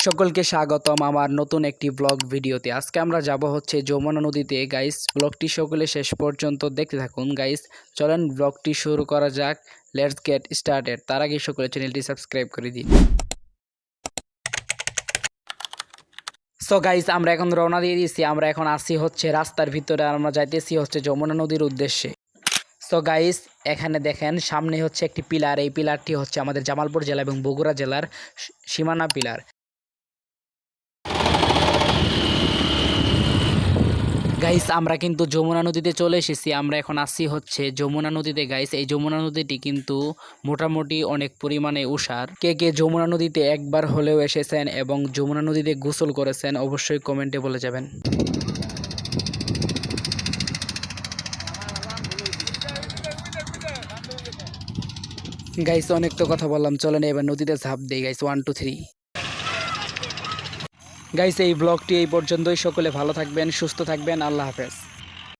সকলকে স্বাগতম আমার নতুন একটি ব্লগ ভিডিওতে। আজকে আমরা যাব হচ্ছে যমুনা নদীতে গাইস। ব্লগটি সকলে শেষ পর্যন্ত দেখতে থাকুন গাইস। চলেন ব্লগটি শুরু করা যাক। Let's get started. তার আগে সকলে চ্যানেলটি সাবস্ক্রাইব করে দিন। সো গাইস, আমরা এখন রওনা দিয়ে দিয়েছি। আমরা এখন আসি হচ্ছে রাস্তার ভিতরে, আর আমরা যাইতেছি হচ্ছে যমুনা নদীর উদ্দেশ্যে। সো গাইস, এখানে দেখেন সামনে হচ্ছে একটি পিলার। এই পিলারটি হচ্ছে আমাদের জামালপুর জেলা এবং বগুড়া জেলার সীমানা পিলার। গাইস, আমরা কিন্তু যমুনা নদীতে চলে এসেছি। আমরা এখন আসছি হচ্ছে যমুনা নদীতে গাইস। এই যমুনা নদীটি কিন্তু মোটামুটি অনেক পরিমাণে উষার। কে কে যমুনা নদীতে একবার হলেও এসেছেন এবং যমুনা নদীতে গোসল করেছেন অবশ্যই কমেন্টে বলে যাবেন। গাইস, অনেক তো কথা বললাম, চলেন এবার নদীতে ঝাঁপ দেই গাইস। 1 2 3। গাইস, এই ব্লগটি এই পর্যন্তই। সকলে ভালো থাকবেন, সুস্থ থাকবেন। আল্লাহ হাফেজ।